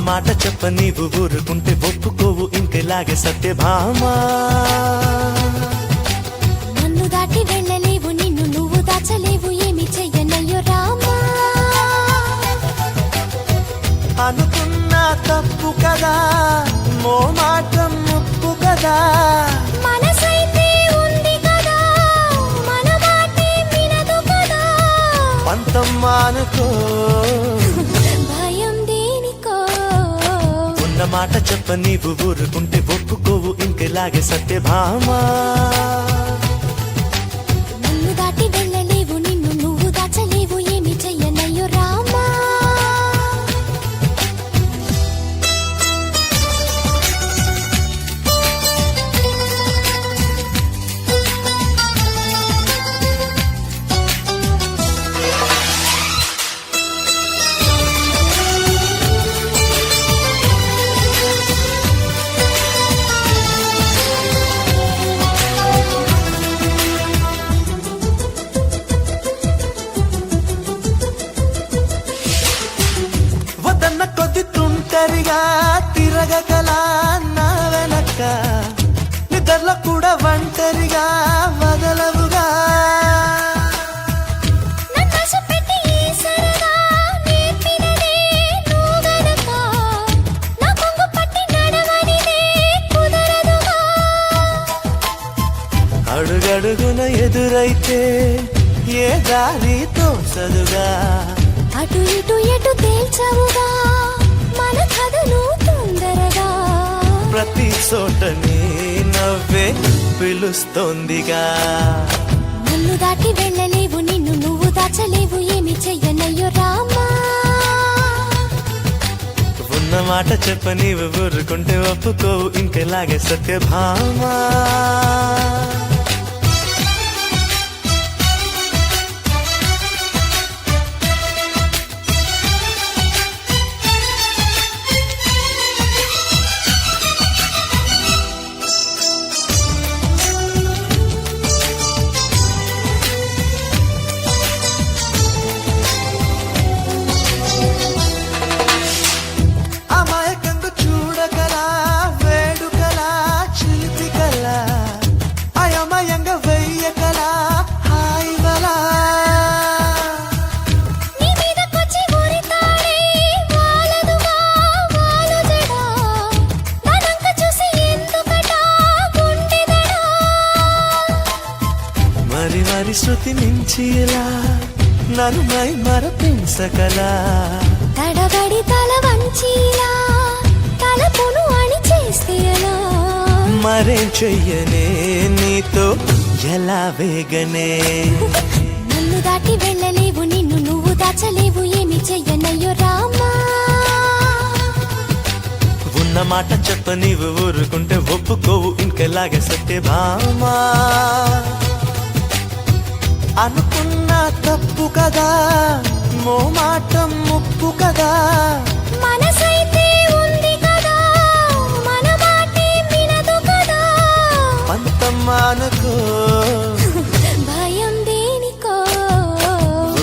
మాట చెప్ప నీవు ఊరుకుంటే ఒప్పుకోవు ఇంకెలాగే సత్యభామా. నన్ను దాటి వెళ్ళలేవు, నిన్ను నువ్వు దాచలేవు, ఏమి చెయ్యనయ్యో రామా. అనుకున్నా తప్పు కదా, మో మాటం ముప్పు కదా, మనసైతే ఉంది కదా, మన మాటే వినదు కదా. పంతం మానుకో, భయం దేనికో. ఉన్న మాట చెప్ప నీవు ఊరుకుంటే ఒప్పుకోవు ఇంకెలాగే సత్యభామా. నన్ను దాటి వెళ్ళలేవు, నిన్ను నువ్వు దాచలేవు, ఏమి చెయ్యనయ్యో రామా. వదన్న కొద్ది తుంటరిగా తిరగకలా నా వెనక, నిద్రలో కూడా ఒంటరిగా వదలవుగా. నన్నాశ పెట్టి ఈ సరదా నేర్పినదే నువ్వు గనక, నా కొంగు పట్టి నడవనిదే కుదరదుగా. అడుగడుగున ఎదురైతే ఏ దారి తోచదుగా, అటు ఇటు ఎటు తేల్చవుగా, మన కథలు తొందరగా. ప్రతి చోట నీ నవ్వే పిలుస్తోందిగా. నన్ను దాటి వెళ్ళలేవు, నిన్ను నువ్వు దాచలేవు, ఏమి చెయ్యనయ్యో రామా. ఉన్న మాట చెప్ప నీవు ఊరుకుంటే ఒప్పుకోవు ఇంకెలాగే సత్యభామా. అమాయకంగా చూడకలా, వేడుకలా, చిలిపికలా, అయమయంగా వెయ్యకలా, హాయివలా. నీ మీదకొచ్చి ఉరితాడే వాలదుగా, వాలుజడా, నన్నంక చూసి ఎందుకటా గుండెదడా. మరి మరి శృతి మించి ఇలా నన్ను మై మరపించకలా, తడబడి తల వంచిలా తలపును అని చేస్తే ఎలా. మరేం చెయ్యనే నీతో ఎలా వేగనే. నన్ను దాటి వెళ్ళలేవు, నిన్ను నువ్వు దాచలేవు, ఏమి చెయ్యనయ్యో రామా. ఉన్న మాట చెప్ప నీవు ఊరుకుంటే ఒప్పుకోవు ఇంకెలాగే సత్యభామా. అనుకున్నా తప్పు కదా, మో మాటం ముప్పు కదా, మనసైతే ఉంది కదా, మన మాటే వినదు కదా. పంతం మానుకో, భయం దేనికో.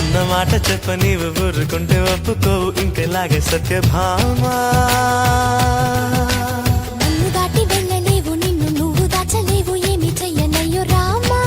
ఉన్న మాట చెప్ప నీవు ఊరుకుంటే ఒప్పుకోవు ఇంకెలాగే సత్యభామా. నన్ను దాటి వెళ్ళలేవు, నిన్ను నువ్వు దాచలేవు, ఏమి చెయ్యనయ్యో రామా.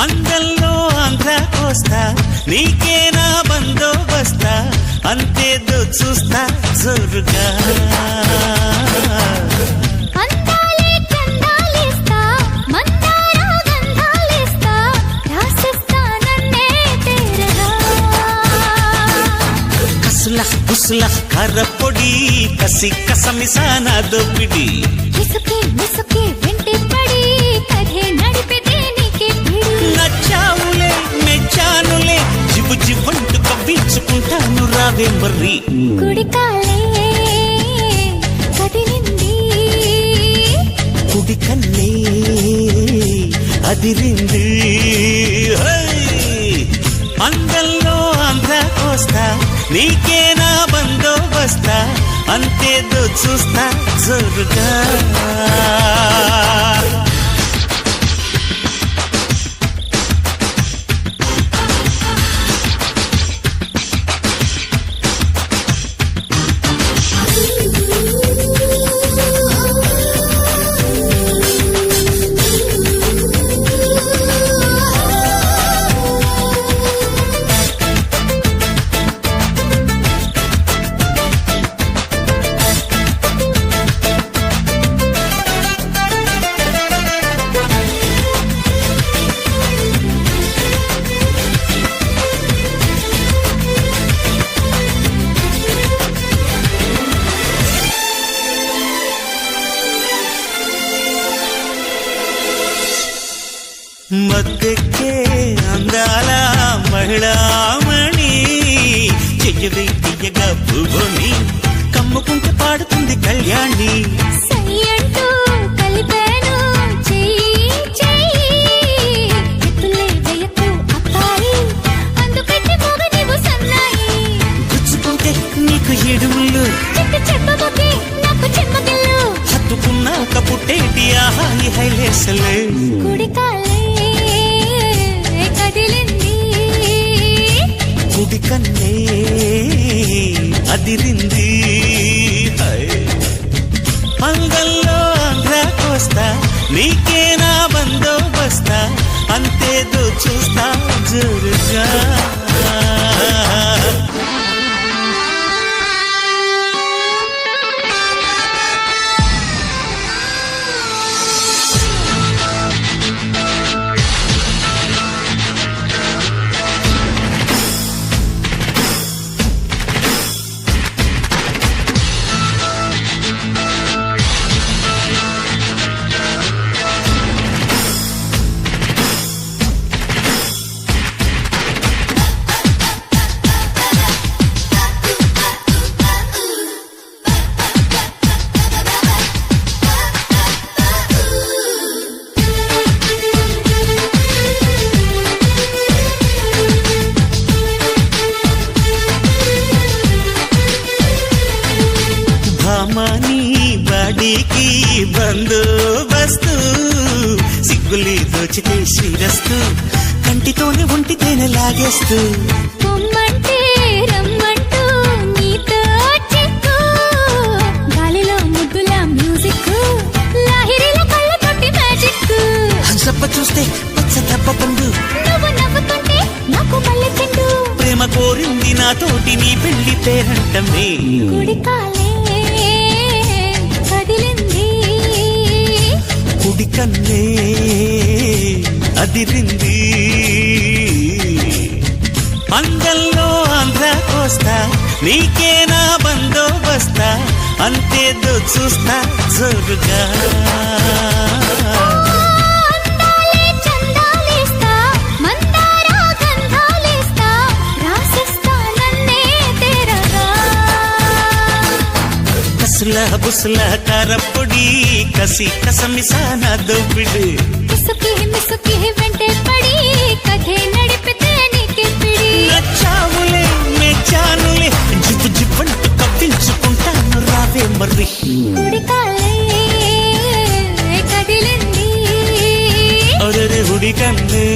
అందంలో ఆంధ్ర కోస్తా నీకేనా బందోబస్తా అంతేదో చూస్తా జోరుగా అందాలే చందాలేస్తా మందార గంధాలేస్తా రాసిస్తా నన్నే తేరగా కసుల కుసుల కర్రపొడి కసి కసమిసాన దొప్పిడి ఇసుకే మిసుకే వెంటే పడి కథే నడిపితే నీకే పిడి నచ్చావులే మెచ్చానులే జిబు జివ్వంటూ కవ్వించుకుంటాను రావే మర్రి కుడికాలే కదిలింది కుడి కన్నే అదిరింది హై! అందంలో ఆంధ్ర కోస్తా నీకేనా బందోబస్తా అంతేదో చూస్తా జోరుగా మద్దెక్కే అందాల మహిళామణి చెయ్యవే తీయగా పువ్వుని కమ్ముకుంటే పాడుతుంది కళ్యాణి సై అంటూ కలిపాను చెయ్యి చెయ్యి ఎత్తులే వేయకు అబ్బాయి అందుకంటే మగ నీవు సన్నాయి గుచ్చుకుంటే నీకు ఎడుములు చెట్టు చెప్పబోకే నాకు చెమ్మగిల్లు హత్తుకున్నాక పుట్టేటి ఆహాయి హైలేసలే కుడికాలే కదిలింది కుడి కన్నే అదిరింది హై! అంగల్లో ఆంధ్ర కోస్తా నీకేనా బందోబస్తా అంతేదో చూస్తా జోరుగా భామాని బాడీకి బందోబస్తు సిగ్గులి దోచితే శ్రీరస్తు కంటితోనే ఒంటితేనే లాగేస్తూ పొమ్మంటే రమ్మంటూ నీతో చిక్కు గాలిలో ముద్దుల మ్యూజిక్ లాహిరిల కళ్ళ తోటి మ్యాజిక్ హంసప్ప చూస్తే పచ్చ తప్పకుండా నువ్వు నవ్వుతుంటే నాకు మల్లె చెండు ప్రేమ కోరింది నాతోటి నీ పెళ్లి పేరంటమే కుడికాలే కదిలింది కుడి కన్నే అదిరింది అందంలో ఆంధ్ర కోస్తా నీకేనా బందోబస్తా అంతేదో చూస్తా జోరుగా అందాలే చందాలేస్తా మందార గంధాలేస్తా రాసిస్తా నన్నే తేరగా కసుల బుసుల కారపొడి కసి కసమిసాన దొబ్బిడు ఇసుకి మిసుకి వెంటే పడి కథే నడిపితే నీకే పిడి నచ్చావులే మెచ్చానులే జిప్పు జిప్పంటూ కప్పించుకుంటాను రావే మర్రి కుడికాలే కదిలింది ఒరే హుడి కన్నే